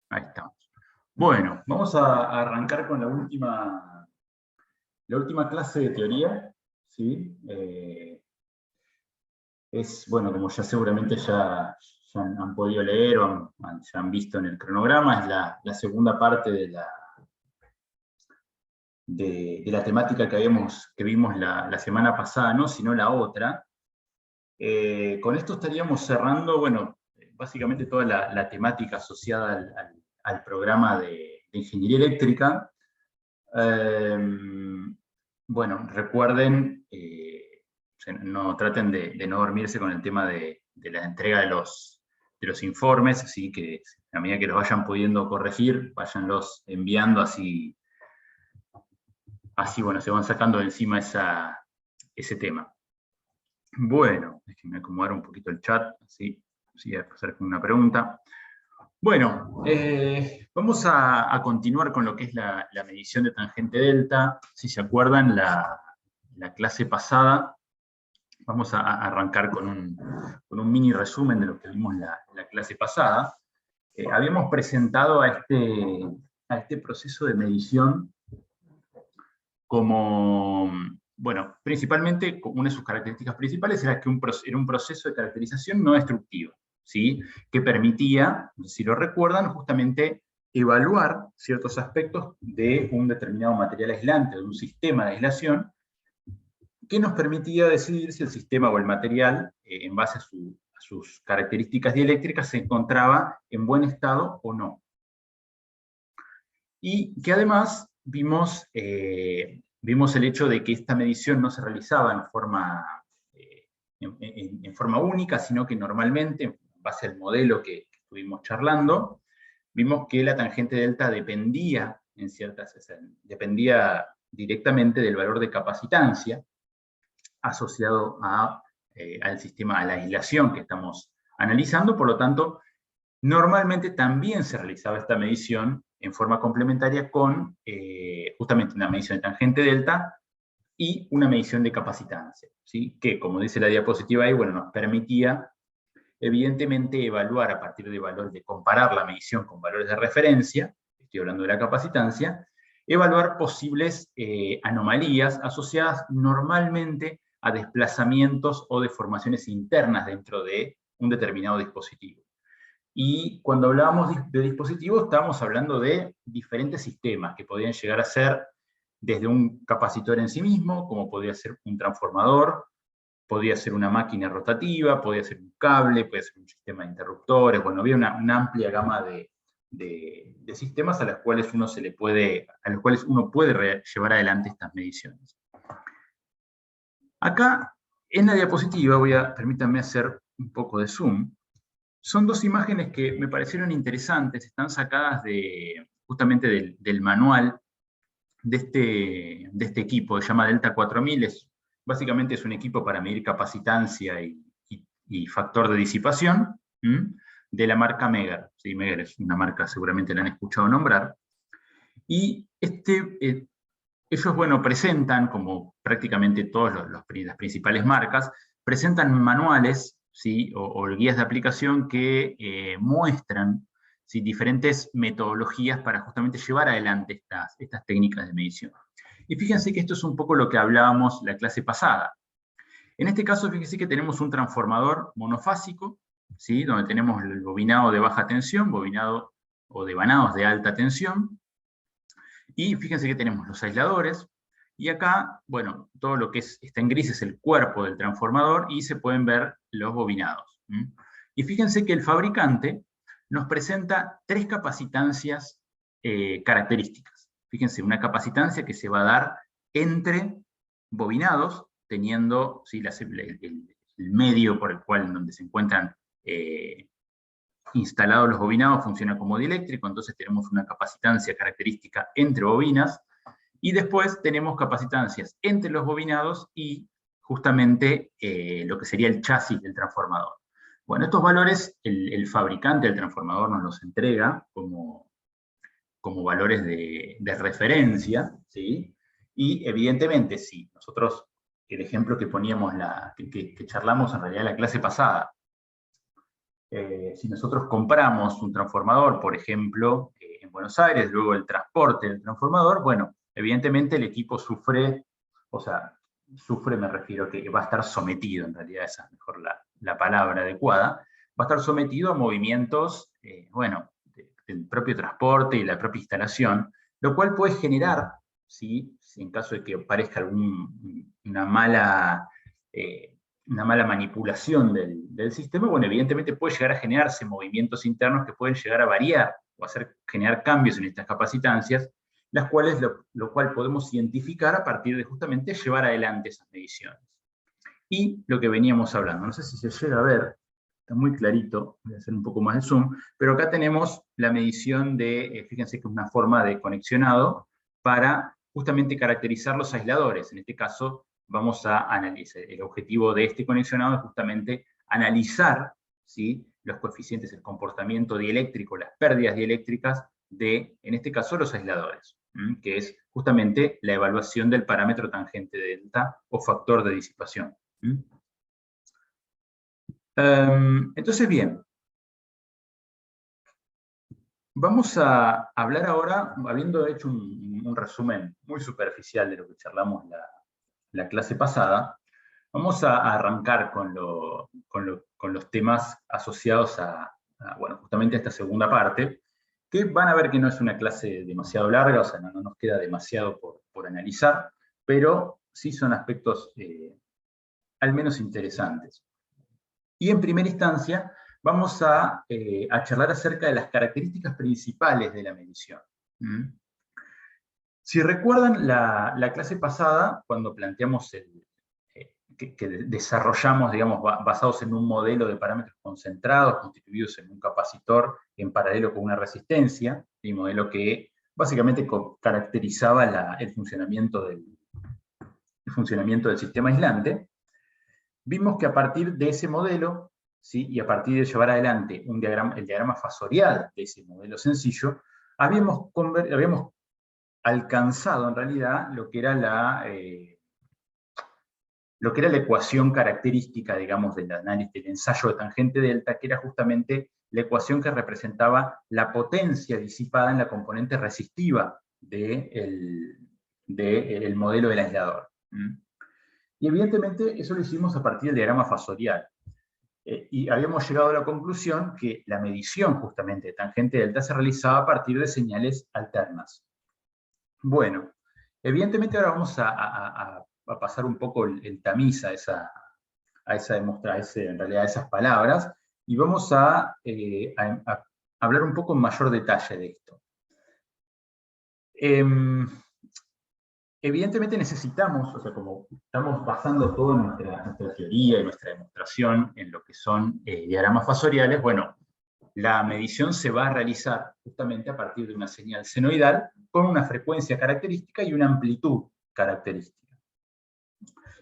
Ahí estamos. Bueno, vamos a arrancar con la última clase de teoría, ¿sí? Bueno, como ya seguramente ya han podido leer o ya han visto en el cronograma, es la segunda parte de la temática que vimos la semana pasada, no, sino la otra. Con esto estaríamos cerrando, bueno, básicamente toda la temática asociada al programa de ingeniería eléctrica. Bueno, recuerden, no, traten de no dormirse con el tema de la entrega de los informes, así que a medida que los vayan pudiendo corregir, váyanlos enviando, así bueno, se van sacando de encima ese tema. Bueno, déjenme acomodar un poquito el chat, así voy a hacer una pregunta. Bueno, vamos a continuar con lo que es la medición de tangente delta. Si se acuerdan, la clase pasada, vamos a arrancar con un mini resumen de lo que vimos la clase pasada. Habíamos presentado a este proceso de medición como, bueno, principalmente, una de sus características principales era que era un proceso de caracterización no destructivo, ¿sí? Que permitía, si lo recuerdan, justamente evaluar ciertos aspectos de un determinado material aislante, de un sistema de aislación, que nos permitía decidir si el sistema o el material, en base a sus características dieléctricas, se encontraba en buen estado o no. Y que además vimos el hecho de que esta medición no se realizaba en forma única, sino que normalmente, en base al modelo que estuvimos charlando, vimos que la tangente delta dependía directamente del valor de capacitancia asociado al sistema, a la aislación que estamos analizando. Por lo tanto, normalmente también se realizaba esta medición en forma complementaria con justamente una medición de tangente delta y una medición de capacitancia, ¿sí? Que, como dice la diapositiva ahí, bueno, nos permitía evidentemente evaluar a partir de valores, de comparar la medición con valores de referencia, estoy hablando de la capacitancia, evaluar posibles anomalías asociadas normalmente a desplazamientos o deformaciones internas dentro de un determinado dispositivo. Y cuando hablábamos de dispositivos, estábamos hablando de diferentes sistemas que podían llegar a ser desde un capacitor en sí mismo, como podría ser un transformador, podía ser una máquina rotativa, podía ser un cable, podía ser un sistema de interruptores. Bueno, había una amplia gama de sistemas a los cuales uno puede llevar adelante estas mediciones. Acá, en la diapositiva, permítanme hacer un poco de zoom. Son dos imágenes que me parecieron interesantes, están sacadas justamente del manual de este equipo, se llama Delta 4000, básicamente es un equipo para medir capacitancia y factor de disipación, de la marca Megger. Sí, Megger es una marca, seguramente la han escuchado nombrar. Y ellos, bueno, presentan, como prácticamente todas las principales marcas, presentan manuales, ¿sí? o guías de aplicación que muestran, ¿sí? diferentes metodologías para justamente llevar adelante estas técnicas de medición. Y fíjense que esto es un poco lo que hablábamos la clase pasada. En este caso, fíjense que tenemos un transformador monofásico, ¿sí? donde tenemos el bobinado de baja tensión, bobinado o devanados de alta tensión, y fíjense que tenemos los aisladores, y acá, bueno, todo lo que está en gris es el cuerpo del transformador, y se pueden ver los bobinados. Y fíjense que el fabricante nos presenta tres capacitancias características. Fíjense, una capacitancia que se va a dar entre bobinados, teniendo, ¿sí? el medio por el cual, donde se encuentran instalados los bobinados, funciona como dieléctrico, entonces tenemos una capacitancia característica entre bobinas, y después tenemos capacitancias entre los bobinados y justamente lo que sería el chasis del transformador. Bueno, estos valores el fabricante del transformador nos los entrega como valores de referencia, ¿sí? Y evidentemente, si nosotros, el ejemplo que poníamos, que charlamos en realidad la clase pasada, si nosotros compramos un transformador, por ejemplo, en Buenos Aires, luego el transporte del transformador, bueno, evidentemente el equipo sufre, o sea, sufre me refiero a que va a estar sometido, en realidad esa es mejor la palabra adecuada, va a estar sometido a movimientos, bueno, del propio transporte y la propia instalación, lo cual puede generar, ¿sí? Si en caso de que aparezca una mala manipulación del sistema, bueno, evidentemente puede llegar a generarse movimientos internos que pueden llegar a variar o generar cambios en estas capacitancias, las cuales, lo cual podemos identificar a partir de justamente llevar adelante esas mediciones. Y lo que veníamos hablando, no sé si se llega a ver, está muy clarito, voy a hacer un poco más de zoom, pero acá tenemos la medición de, fíjense que es una forma de conexionado para justamente caracterizar los aisladores. En este caso, vamos a analizar, el objetivo de este conexionado es justamente analizar, ¿sí?, los coeficientes, el comportamiento dieléctrico, las pérdidas dieléctricas de, en este caso, los aisladores, que es justamente la evaluación del parámetro tangente delta o factor de disipación. Entonces, bien, vamos a hablar ahora, habiendo hecho un resumen muy superficial de lo que charlamos la clase pasada, vamos a arrancar con los temas asociados bueno, justamente a esta segunda parte, que van a ver que no es una clase demasiado larga, o sea, no nos queda demasiado por analizar, pero sí son aspectos al menos interesantes. Y en primera instancia vamos a charlar acerca de las características principales de la medición. Si recuerdan la clase pasada, cuando planteamos que desarrollamos, digamos, basados en un modelo de parámetros concentrados, constituidos en un capacitor en paralelo con una resistencia, y modelo que básicamente caracterizaba el funcionamiento del sistema aislante, vimos que a partir de ese modelo, ¿sí?, y a partir de llevar adelante el diagrama fasorial de ese modelo sencillo, habíamos alcanzado en realidad lo que era la ecuación característica, digamos, del análisis del ensayo de tangente delta, que era justamente la ecuación que representaba la potencia disipada en la componente resistiva del modelo del aislador. Y evidentemente eso lo hicimos a partir del diagrama fasorial. Y habíamos llegado a la conclusión que la medición justamente de tangente delta se realizaba a partir de señales alternas. Bueno, evidentemente ahora vamos a pasar un poco el tamiz a en realidad a esas palabras, y vamos a hablar un poco en mayor detalle de esto. Evidentemente necesitamos, o sea, como estamos basando toda nuestra teoría y nuestra demostración en lo que son diagramas fasoriales, bueno, la medición se va a realizar justamente a partir de una señal senoidal con una frecuencia característica y una amplitud característica.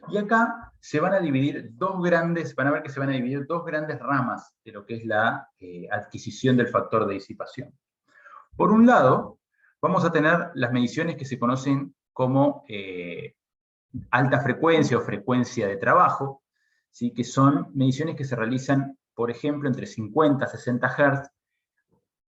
Y acá se van a dividir van a ver que se van a dividir dos grandes ramas de lo que es la adquisición del factor de disipación. Por un lado, vamos a tener las mediciones que se conocen como alta frecuencia o frecuencia de trabajo, ¿sí?, que son mediciones que se realizan, por ejemplo, entre 50 a 60 Hz,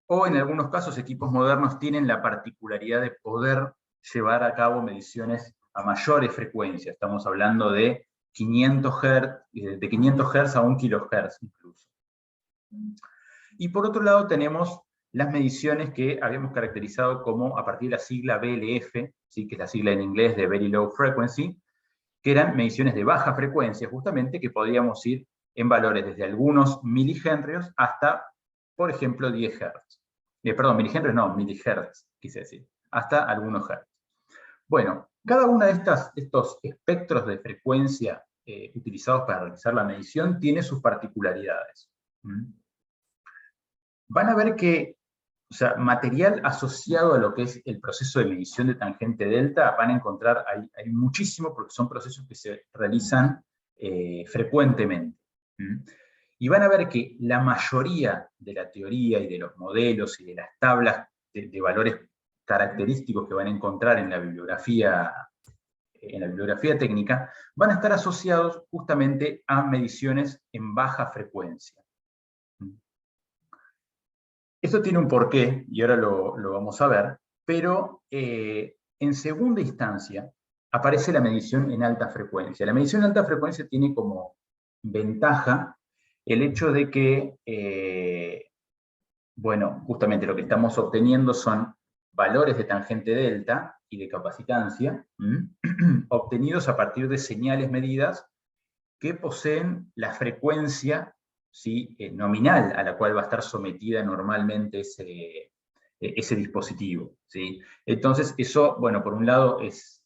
o en algunos casos equipos modernos tienen la particularidad de poder llevar a cabo mediciones a mayores frecuencias. Estamos hablando de 500 Hz a 1 kHz incluso. Y por otro lado tenemos las mediciones que habíamos caracterizado como a partir de la sigla BLF, ¿sí?, que es la sigla en inglés de Very Low Frequency, que eran mediciones de baja frecuencia, justamente, que podíamos ir en valores desde algunos milihenrios hasta, por ejemplo, 10 Hz. Perdón, milihenrios no, milihertz, quise decir, hasta algunos Hz. Bueno, cada uno de estos espectros de frecuencia utilizados para realizar la medición tiene sus particularidades. Van a ver que, o sea, material asociado a lo que es el proceso de medición de tangente delta, van a encontrar, hay muchísimo, porque son procesos que se realizan frecuentemente. Y van a ver que la mayoría de la teoría y de los modelos y de las tablas de valores característicos que van a encontrar en la bibliografía técnica, van a estar asociados justamente a mediciones en baja frecuencia. Esto tiene un porqué, y ahora lo vamos a ver, pero en segunda instancia aparece la medición en alta frecuencia. La medición en alta frecuencia tiene como ventaja el hecho de que, bueno, justamente lo que estamos obteniendo son valores de tangente delta y de capacitancia, obtenidos a partir de señales medidas que poseen la frecuencia, ¿sí?, nominal a la cual va a estar sometida normalmente ese dispositivo, ¿sí? Entonces, eso, bueno, por un lado es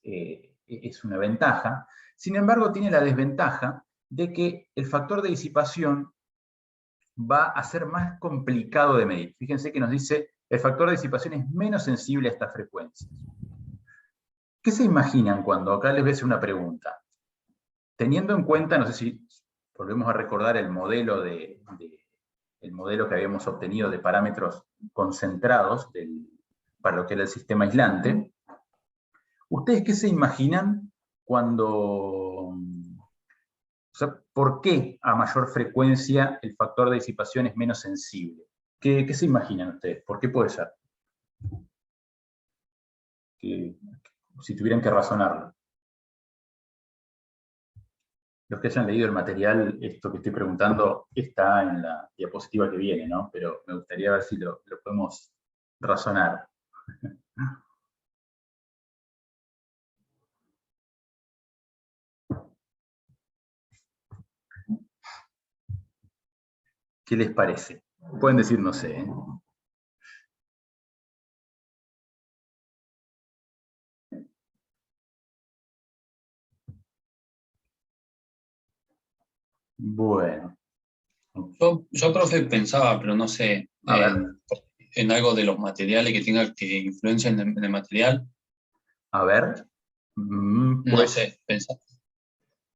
una ventaja. Sin embargo, tiene la desventaja de que el factor de disipación va a ser más complicado de medir. Fíjense que nos dice, el factor de disipación es menos sensible a estas frecuencias. ¿Qué se imaginan cuando, acá les voy a hacer una pregunta, teniendo en cuenta, no sé si volvemos a recordar el modelo, el modelo que habíamos obtenido de parámetros concentrados para lo que era el sistema aislante, ¿ustedes qué se imaginan cuando, o sea, por qué a mayor frecuencia el factor de disipación es menos sensible? ¿Qué se imaginan ustedes? ¿Por qué puede ser? Si tuvieran que razonarlo. Los que hayan leído el material, esto que estoy preguntando está en la diapositiva que viene, ¿no? Pero me gustaría ver si lo podemos razonar. ¿Qué les parece? Pueden decir no sé, ¿eh? Bueno. Yo, profe, pensaba, pero no sé, A ver, en algo de los materiales que tenga que influencia en el material. a ver. No Pues, sé,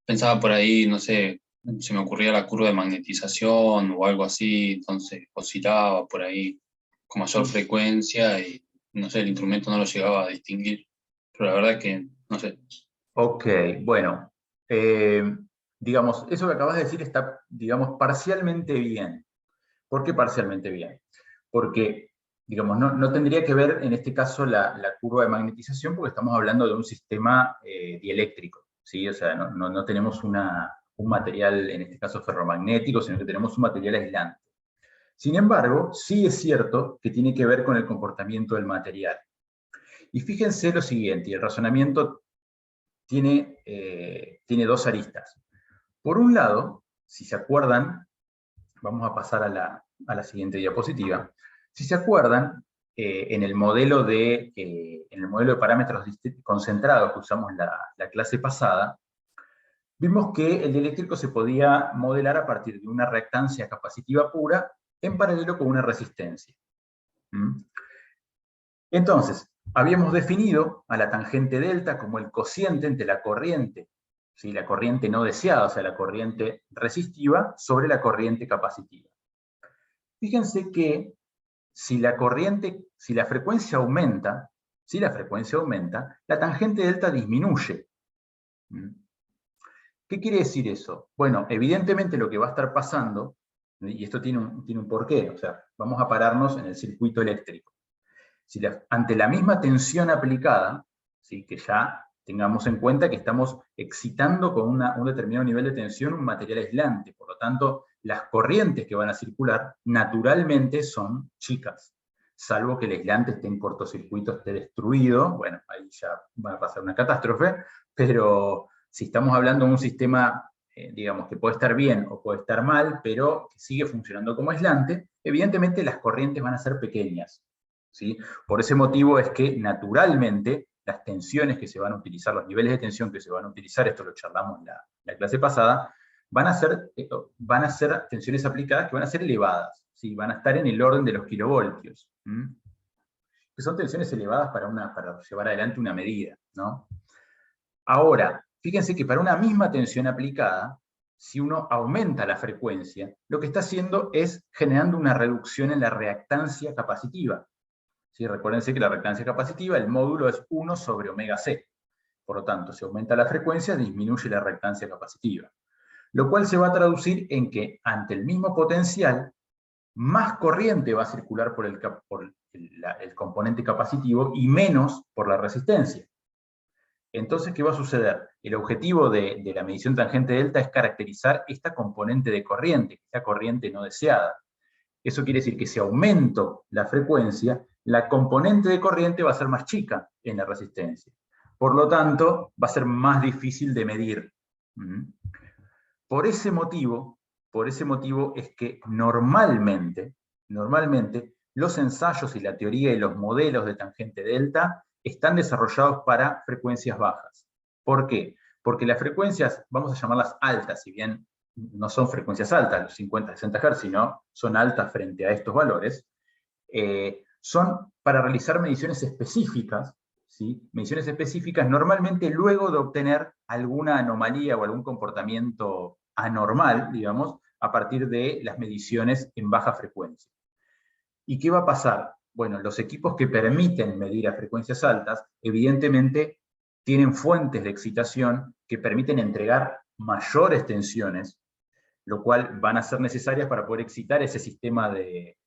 pensaba por ahí, no sé, se me ocurría la curva de magnetización o algo así, entonces oscilaba por ahí con mayor frecuencia y no sé, el instrumento no lo llegaba a distinguir. Pero la verdad que, no sé. ok, bueno. Digamos, eso que acabas de decir está, digamos, parcialmente bien. ¿Por qué parcialmente bien? Porque, digamos, no tendría que ver en este caso la curva de magnetización porque estamos hablando de un sistema dieléctrico, ¿sí? O sea, no tenemos un material, en este caso ferromagnético, sino que tenemos un material aislante. Sin embargo, sí es cierto que tiene que ver con el comportamiento del material. Y fíjense lo siguiente, y el razonamiento tiene dos aristas. Por un lado, si se acuerdan, vamos a pasar a la siguiente diapositiva. Si se acuerdan, en el modelo de parámetros concentrados que usamos la clase pasada, vimos que el dieléctrico se podía modelar a partir de una reactancia capacitiva pura en paralelo con una resistencia. Entonces, habíamos definido a la tangente delta como el cociente entre la corriente, ¿sí?, la corriente no deseada, o sea, la corriente resistiva, sobre la corriente capacitiva. Fíjense que si la frecuencia aumenta, la tangente delta disminuye. ¿Qué quiere decir eso? Bueno, evidentemente lo que va a estar pasando, y esto tiene un porqué, o sea, vamos a pararnos en el circuito eléctrico. Si ante la misma tensión aplicada, ¿sí?, que ya tengamos en cuenta que estamos excitando con un determinado nivel de tensión un material aislante, por lo tanto, las corrientes que van a circular naturalmente son chicas, salvo que el aislante esté en cortocircuito, esté destruido, bueno, ahí ya va a pasar una catástrofe, pero si estamos hablando de un sistema, digamos, que puede estar bien o puede estar mal, pero que sigue funcionando como aislante, evidentemente las corrientes van a ser pequeñas, ¿sí? Por ese motivo es que naturalmente las tensiones que se van a utilizar, los niveles de tensión que se van a utilizar, esto lo charlamos en la clase pasada, van a ser tensiones aplicadas que van a ser elevadas, ¿sí? Van a estar en el orden de los kilovoltios, que son tensiones elevadas para llevar adelante una medida, ¿no? Ahora, fíjense que para una misma tensión aplicada, si uno aumenta la frecuencia, lo que está haciendo es generando una reducción en la reactancia capacitiva. ¿Sí? Recuérdense que la reactancia capacitiva, el módulo es 1 sobre omega c. Por lo tanto, si aumenta la frecuencia, disminuye la reactancia capacitiva. Lo cual se va a traducir en que, ante el mismo potencial, más corriente va a circular por el componente capacitivo y menos por la resistencia. Entonces, ¿qué va a suceder? El objetivo de la medición tangente delta es caracterizar esta componente de corriente, esta corriente no deseada. Eso quiere decir que si aumento la frecuencia, la componente de corriente va a ser más chica en la resistencia. Por lo tanto, va a ser más difícil de medir. Por ese motivo es que normalmente, los ensayos y la teoría y los modelos de tangente delta están desarrollados para frecuencias bajas. ¿Por qué? Porque las frecuencias, vamos a llamarlas altas, si bien no son frecuencias altas, los 50-60 Hz, sino son altas frente a estos valores, son para realizar mediciones específicas, ¿sí? Mediciones específicas normalmente luego de obtener alguna anomalía o algún comportamiento anormal, digamos, a partir de las mediciones en baja frecuencia. ¿Y qué va a pasar? Bueno, los equipos que permiten medir a frecuencias altas, evidentemente tienen fuentes de excitación que permiten entregar mayores tensiones, lo cual van a ser necesarias para poder excitar ese sistema de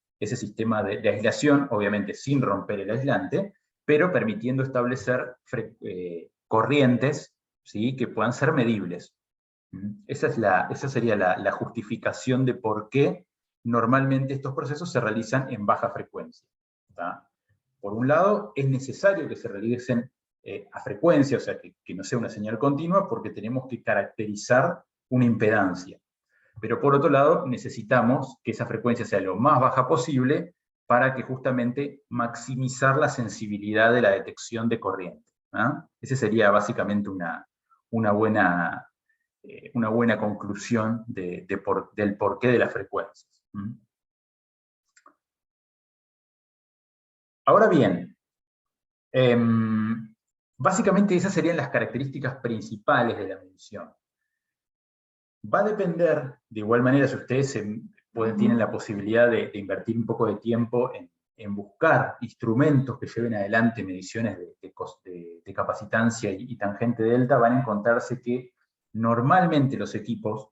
aislación, obviamente sin romper el aislante, pero permitiendo establecer corrientes, ¿sí?, que puedan ser medibles. Esa sería la justificación de por qué normalmente estos procesos se realizan en baja frecuencia. ¿Tá? Por un lado, es necesario que se realicen a frecuencia, o sea, que no sea una señal continua, porque tenemos que caracterizar una impedancia. Pero por otro lado, necesitamos que esa frecuencia sea lo más baja posible para que justamente maximizar la sensibilidad de la detección de corriente. Esa sería básicamente una buena conclusión del porqué de las frecuencias. Ahora bien, básicamente esas serían las características principales de la medición. Va a depender, de igual manera, si ustedes tienen la posibilidad de invertir un poco de tiempo en buscar instrumentos que lleven adelante mediciones de capacitancia y tangente delta, van a encontrarse que normalmente los equipos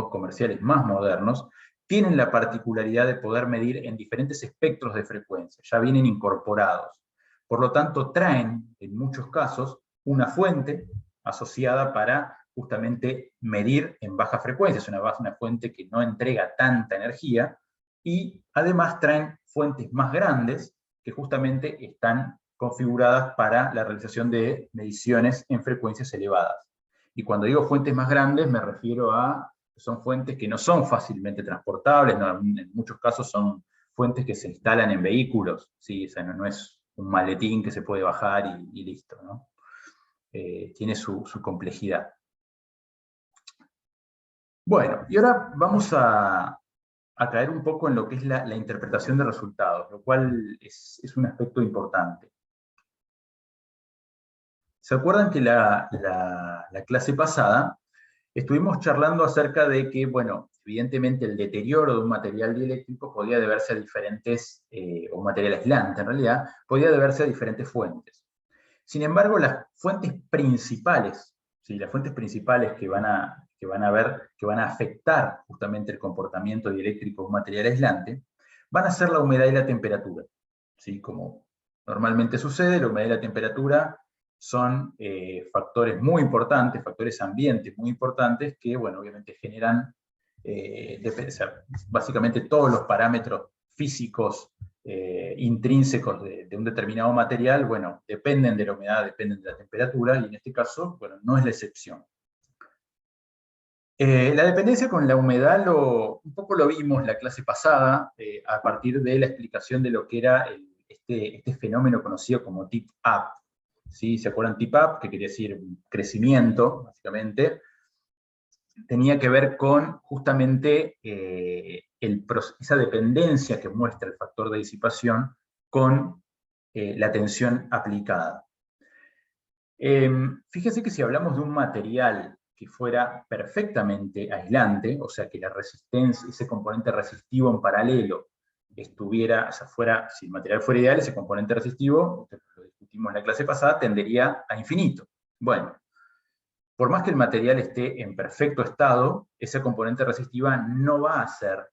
comerciales más modernos, tienen la particularidad de poder medir en diferentes espectros de frecuencia, ya vienen incorporados. Por lo tanto, traen, en muchos casos, una fuente asociada para justamente medir en baja frecuencia. Es una fuente que no entrega tanta energía, y además traen fuentes más grandes que justamente están configuradas para la realización de mediciones en frecuencias elevadas. Y cuando digo fuentes más grandes me refiero a que son fuentes que no son fácilmente transportables, no, en muchos casos son fuentes que se instalan en vehículos, ¿sí? O sea, no es un maletín que se puede bajar y listo, ¿no? Tiene su complejidad. Bueno, y ahora vamos a caer un poco en lo que es la interpretación de resultados, lo cual es un aspecto importante. ¿Se acuerdan que la clase pasada estuvimos charlando acerca de que, bueno, evidentemente el deterioro de un material dieléctrico podía deberse a diferentes, o un material aislante en realidad, podía deberse a diferentes fuentes. Sin embargo, las fuentes principales, ¿sí?, las fuentes principales que van a afectar justamente el comportamiento dieléctrico de un material aislante, van a ser la humedad y la temperatura. ¿Sí? Como normalmente sucede, la humedad y la temperatura son factores muy importantes, factores ambientes muy importantes, que, bueno, obviamente generan, básicamente todos los parámetros físicos intrínsecos de un determinado material, bueno, dependen de la humedad, dependen de la temperatura, y en este caso, bueno, no es la excepción. La dependencia con la humedad un poco lo vimos la clase pasada, a partir de la explicación de lo que era este fenómeno conocido como tip-up. ¿Sí? ¿Se acuerdan tip-up? Que quería decir crecimiento, básicamente. Tenía que ver con justamente esa dependencia que muestra el factor de disipación con la tensión aplicada. Fíjese que si hablamos de un material que fuera perfectamente aislante, o sea que la resistencia, ese componente resistivo en paralelo estuviera, o sea, si el material fuera ideal, ese componente resistivo, lo discutimos en la clase pasada, tendería a infinito. Bueno, por más que el material esté en perfecto estado, esa componente resistiva no va a ser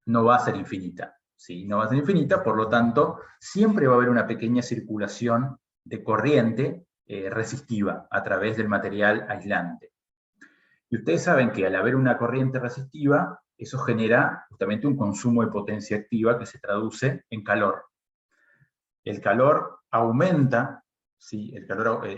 no va a ser infinita. ¿Sí? No va a ser infinita, por lo tanto, siempre va a haber una pequeña circulación de corriente resistiva a través del material aislante. Y ustedes saben que al haber una corriente resistiva, eso genera justamente un consumo de potencia activa que se traduce en calor. El calor aumenta, ¿sí?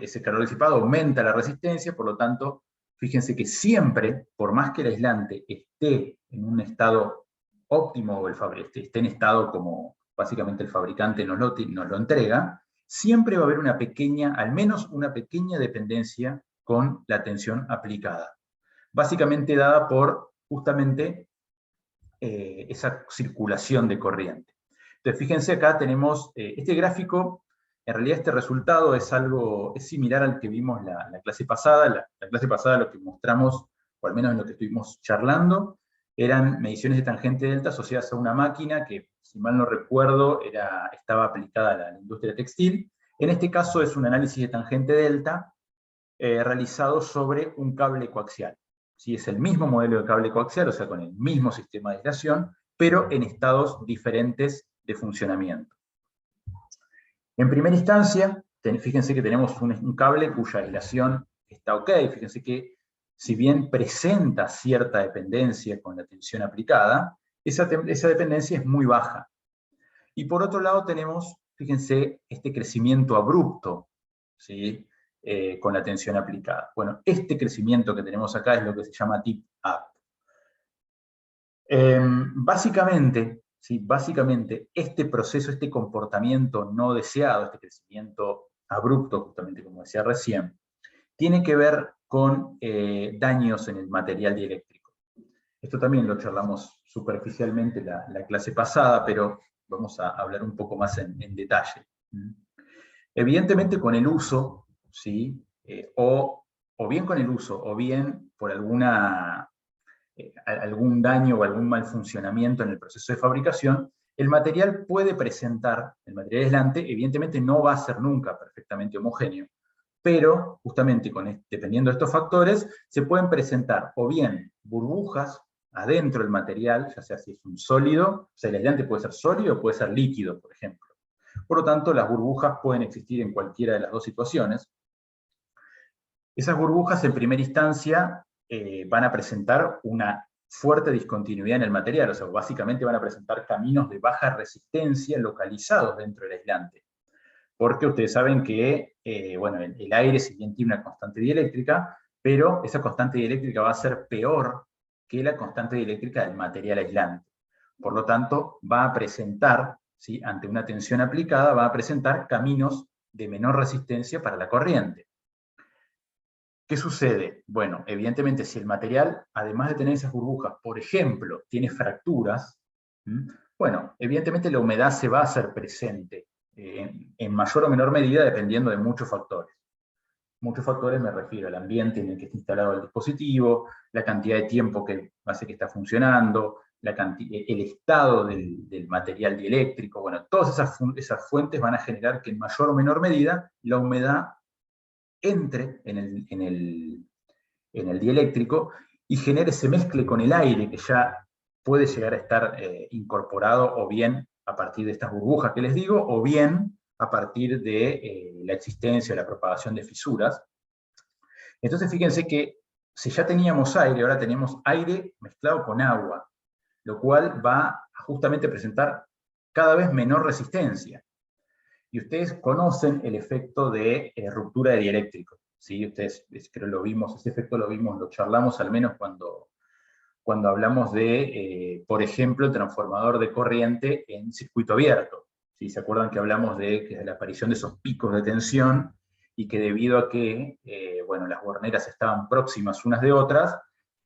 Ese calor disipado aumenta la resistencia, por lo tanto, fíjense que siempre, por más que el aislante esté en un estado óptimo, o esté en estado como básicamente el fabricante nos lo entrega, siempre va a haber una pequeña, al menos una pequeña dependencia con la tensión aplicada. Básicamente dada por justamente esa circulación de corriente. Entonces, fíjense acá tenemos este gráfico, en realidad este resultado es similar al que vimos la clase pasada. La clase pasada lo que mostramos, o al menos en lo que estuvimos charlando, eran mediciones de tangente delta asociadas a una máquina que, si mal no recuerdo, estaba aplicada a la industria textil. En este caso es un análisis de tangente delta realizado sobre un cable coaxial. ¿Sí? Es el mismo modelo de cable coaxial, o sea, con el mismo sistema de aislación, pero en estados diferentes de funcionamiento. En primera instancia, fíjense que tenemos un cable cuya aislación está ok. Fíjense que si bien presenta cierta dependencia con la tensión aplicada, esa dependencia es muy baja. Y por otro lado tenemos, fíjense, este crecimiento abrupto, ¿sí? Con la tensión aplicada. Bueno, este crecimiento que tenemos acá es lo que se llama tip-up. Básicamente, ¿sí? Básicamente, este proceso, este comportamiento no deseado, este crecimiento abrupto, justamente como decía recién, tiene que ver con daños en el material dieléctrico. Esto también lo charlamos superficialmente la clase pasada, pero vamos a hablar un poco más en detalle. Evidentemente con el uso, ¿sí? O bien con el uso, o bien por algún daño o algún mal funcionamiento en el proceso de fabricación, el material puede presentar, el material aislante, evidentemente no va a ser nunca perfectamente homogéneo, pero justamente dependiendo de estos factores, se pueden presentar o bien burbujas adentro del material, ya sea si es un sólido, o sea, el aislante puede ser sólido o puede ser líquido, por ejemplo. Por lo tanto, las burbujas pueden existir en cualquiera de las dos situaciones. Esas burbujas, en primera instancia, van a presentar una fuerte discontinuidad en el material, o sea, básicamente van a presentar caminos de baja resistencia localizados dentro del aislante. Porque ustedes saben que, bueno, el aire si bien tiene una constante dieléctrica, pero esa constante dieléctrica va a ser peor que la constante dieléctrica del material aislante. Por lo tanto, va a presentar, ¿sí? Ante una tensión aplicada, va a presentar caminos de menor resistencia para la corriente. ¿Qué sucede? Bueno, evidentemente si el material, además de tener esas burbujas, por ejemplo, tiene fracturas, bueno, evidentemente la humedad se va a hacer presente en mayor o menor medida dependiendo de muchos factores. Muchos factores me refiero al ambiente en el que está instalado el dispositivo, la cantidad de tiempo que hace que está funcionando, el estado del material dieléctrico. Bueno, todas esas fuentes van a generar que en mayor o menor medida la humedad entre en el dieléctrico y genere, se mezcle con el aire que ya puede llegar a estar incorporado o bien a partir de estas burbujas que les digo, o bien a partir de la existencia o la propagación de fisuras. Entonces fíjense que si ya teníamos aire, ahora tenemos aire mezclado con agua, lo cual va a justamente presentar cada vez menor resistencia. Y ustedes conocen el efecto de ruptura de dieléctrico, ¿sí? Ustedes creo lo vimos, ese efecto lo charlamos al menos cuando hablamos de, por ejemplo, el transformador de corriente en circuito abierto. ¿Sí? ¿Se acuerdan que hablamos de la aparición de esos picos de tensión y que debido a que bueno, las borneras estaban próximas unas de otras,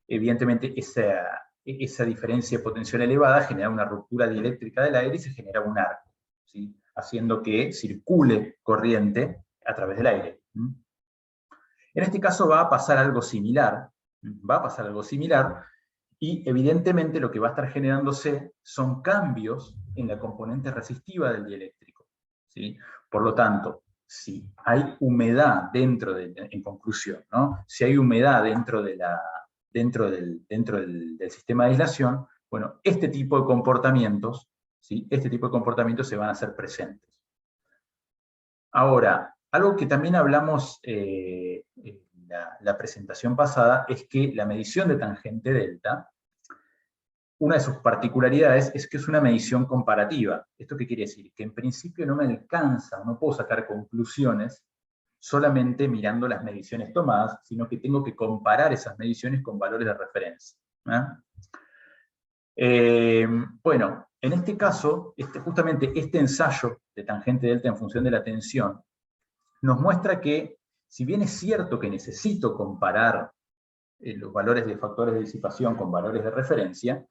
evidentemente esa diferencia de potencial elevada generaba una ruptura dieléctrica del aire y se generaba un arco, ¿sí? Haciendo que circule corriente a través del aire. En este caso va a pasar algo similar, y evidentemente lo que va a estar generándose son cambios en la componente resistiva del dieléctrico, ¿sí? Por lo tanto, si hay humedad en conclusión, ¿no? Si hay humedad dentro del sistema de aislación, Bueno, este tipo de comportamientos, ¿sí? Este tipo de comportamientos se van a hacer presentes. Ahora, algo que también hablamos en la presentación pasada es que la medición de tangente delta, una de sus particularidades es que es una medición comparativa. ¿Esto qué quiere decir? Que en principio no me alcanza, no puedo sacar conclusiones solamente mirando las mediciones tomadas, sino que tengo que comparar esas mediciones con valores de referencia. Bueno, en este caso, justamente este ensayo de tangente delta en función de la tensión nos muestra que, si bien es cierto que necesito comparar los valores de factores de disipación con valores de referencia,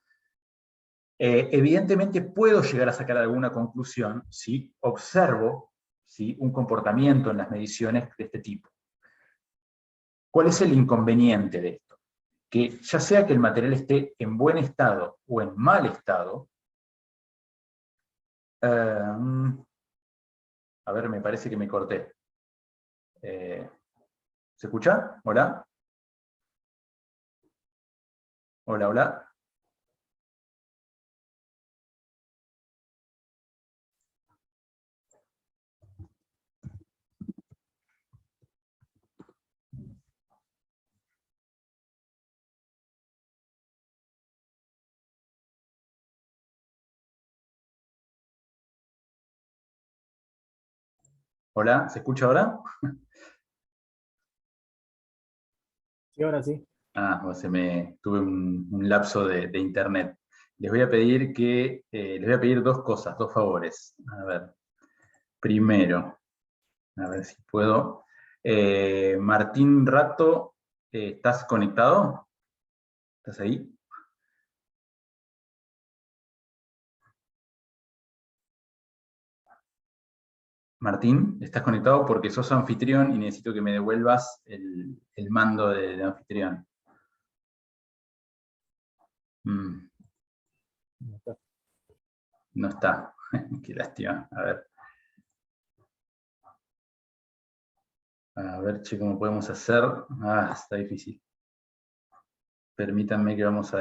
evidentemente puedo llegar a sacar alguna conclusión si observo, ¿sí?, un comportamiento en las mediciones de este tipo. ¿Cuál es el inconveniente de esto? Que ya sea que el material esté en buen estado o en mal estado, a ver, me parece que me corté. ¿Se escucha? ¿Hola? ¿Hola, hola? ¿Hola? ¿Se escucha ahora? Sí, ahora sí. Tuve un lapso de internet. Les voy a pedir dos cosas, dos favores. A ver, primero, a ver si puedo. Martín Rato, ¿estás conectado? ¿Estás ahí? Martín, ¿estás conectado? Porque sos anfitrión y necesito que me devuelvas el mando de anfitrión. No está. Qué lástima. A ver, che, ¿cómo podemos hacer? Está difícil. Permítanme que vamos a